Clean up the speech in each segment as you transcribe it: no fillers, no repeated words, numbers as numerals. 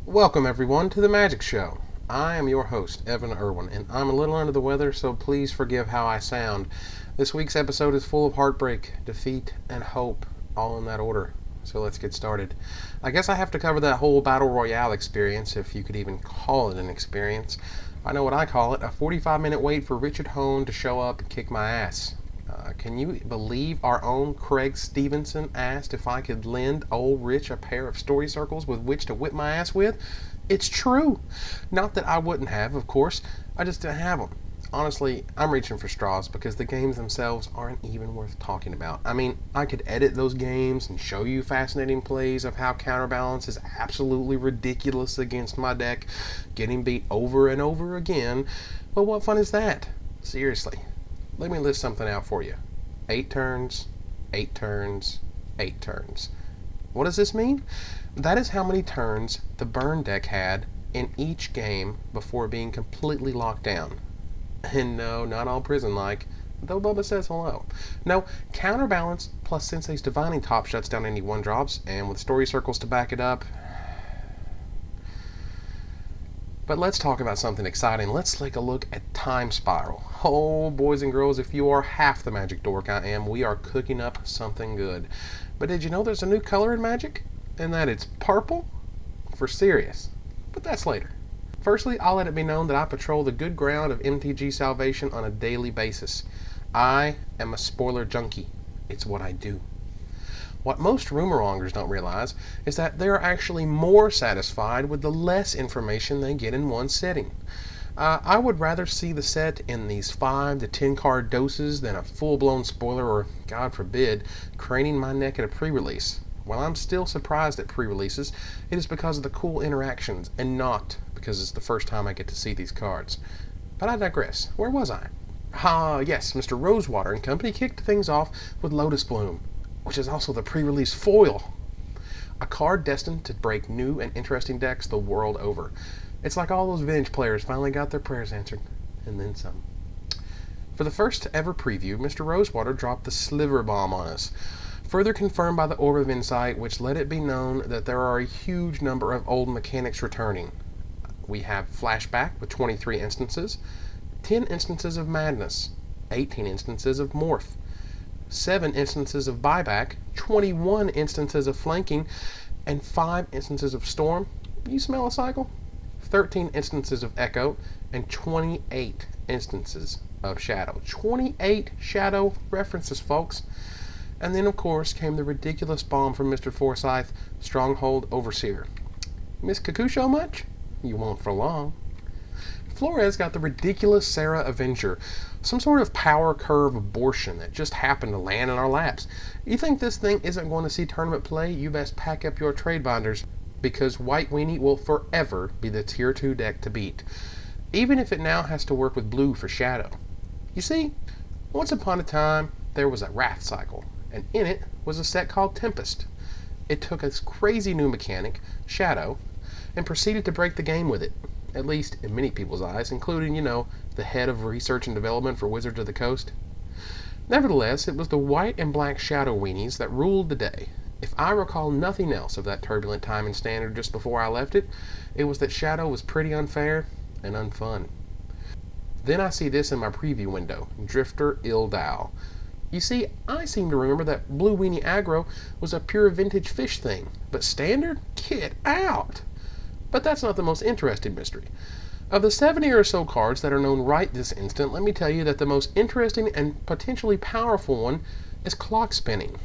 Welcome everyone to the Magic Show. I am your host, Evan Irwin, and I'm a little under the weather, so please forgive how I sound. This week's episode is full of heartbreak, defeat, and hope, all in that order. So let's get started. I guess I have to cover that whole Battle Royale experience, if you could even call it an experience. I know what I call it, a 45-minute wait for Richard Hone to show up and kick my ass. Can you believe our own Craig Stevenson asked if I could lend old Rich a pair of story circles with which to whip my ass with? It's true. Not that I wouldn't have, of course. I just didn't have them. Honestly, I'm reaching for straws because the games themselves aren't even worth talking about. I mean, I could edit those games and show you fascinating plays of how Counterbalance is absolutely ridiculous against my deck, getting beat over and over again. But what fun is that? Seriously. Let me list something out for you. 8 turns, 8 turns, 8 turns. What does this mean? That is how many turns the burn deck had in each game before being completely locked down. And no, not all prison-like, though Bubba says hello. No, Counterbalance plus Sensei's Divining Top shuts down any 1-drops, and with story circles to back it up. But let's talk about something exciting. Let's take a look at Time Spiral. Oh, boys and girls, if you are half the Magic dork I am, we are cooking up something good. But did you know there's a new color in Magic? And that it's purple? For serious. But that's later. Firstly, I'll let it be known that I patrol the good ground of MTG Salvation on a daily basis. I am a spoiler junkie. It's what I do. What most rumormongers don't realize is that they are actually more satisfied with the less information they get in one setting. I would rather see the set in these 5 to 10 card doses than a full-blown spoiler or, God forbid, craning my neck at a pre-release. While I'm still surprised at pre-releases, it is because of the cool interactions and not because it's the first time I get to see these cards. But I digress. Where was I? Yes, Mr. Rosewater and Company kicked things off with Lotus Bloom, which is also the pre-release foil. A card destined to break new and interesting decks the world over. It's like all those vintage players finally got their prayers answered, and then some. For the first ever preview, Mr. Rosewater dropped the Sliver Bomb on us, further confirmed by the Orb of Insight, which let it be known that there are a huge number of old mechanics returning. We have Flashback with 23 instances, 10 instances of Madness, 18 instances of Morph, 7 instances of Buyback, 21 instances of Flanking, and 5 instances of Storm. You smell a cycle? 13 instances of Echo, and 28 instances of Shadow. 28 Shadow references, folks. And then, of course, came the ridiculous bomb from Mr. Forsyth, Stronghold Overseer. Miss Kakusho much? You won't for long. Flores got the ridiculous Sarah Avenger, some sort of power curve abortion that just happened to land in our laps. You think this thing isn't going to see tournament play? You best pack up your trade binders, because White Weenie will forever be the Tier 2 deck to beat, even if it now has to work with blue for Shadow. You see, once upon a time, there was a Wrath cycle, and in it was a set called Tempest. It took a crazy new mechanic, Shadow, and proceeded to break the game with it. At least in many people's eyes, including, the head of research and development for Wizards of the Coast. Nevertheless, it was the white and black Shadow Weenies that ruled the day. If I recall nothing else of that turbulent time in Standard just before I left it, it was that Shadow was pretty unfair and unfun. Then I see this in my preview window, Drifter Ildal. You see, I seem to remember that Blue Weenie Aggro was a pure vintage fish thing, but Standard? Get out! But that's not the most interesting mystery. Of the 70 or so cards that are known right this instant, let me tell you that the most interesting and potentially powerful one is Clockspinning.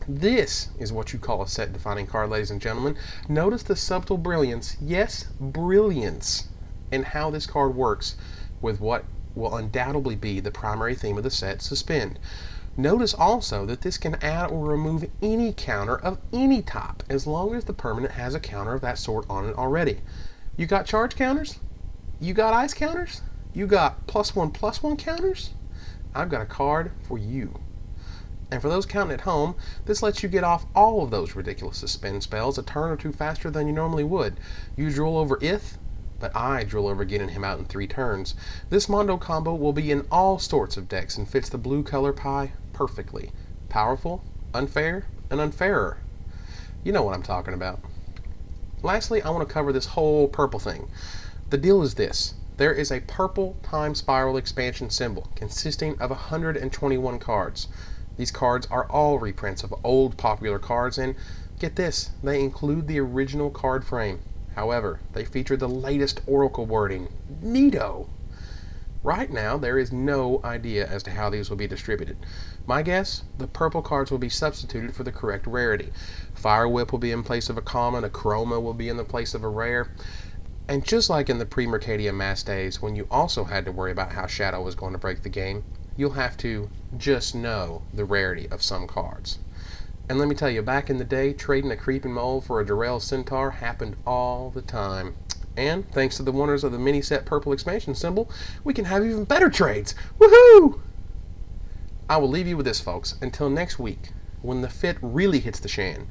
This is what you call a set-defining card, ladies and gentlemen. Notice the subtle brilliance, yes, brilliance, in how this card works with what will undoubtedly be the primary theme of the set, Suspend. Notice also that this can add or remove any counter of any type, as long as the permanent has a counter of that sort on it already. You got charge counters? You got ice counters? You got +1/+1 counters? I've got a card for you. And for those counting at home, this lets you get off all of those ridiculous suspend spells a turn or two faster than you normally would. You drool over Ith, but I drool over getting him out in 3 turns. This Mondo combo will be in all sorts of decks and fits the blue color pie perfectly. Powerful, unfair, and unfairer. You know what I'm talking about. Lastly, I want to cover this whole purple thing. The deal is this. There is a purple time spiral expansion symbol consisting of 121 cards. These cards are all reprints of old popular cards, and get this, they include the original card frame. However, they feature the latest Oracle wording. Neato! Right now, there is no idea as to how these will be distributed. My guess, the purple cards will be substituted for the correct rarity. Fire Whip will be in place of a common, a Chroma will be in the place of a rare. And just like in the pre-Mercadia Mass days, when you also had to worry about how Shadow was going to break the game, you'll have to just know the rarity of some cards. And let me tell you, back in the day, trading a Creeping Mole for a Durell Centaur happened all the time. And thanks to the wonders of the mini set purple expansion symbol, we can have even better trades. Woohoo! I will leave you with this, folks. Until next week, when the fit really hits the shan,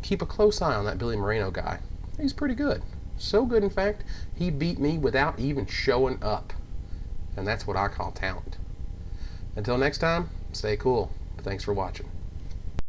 keep a close eye on that Billy Moreno guy. He's pretty good. So good, in fact, he beat me without even showing up. And that's what I call talent. Until next time, stay cool. Thanks for watching.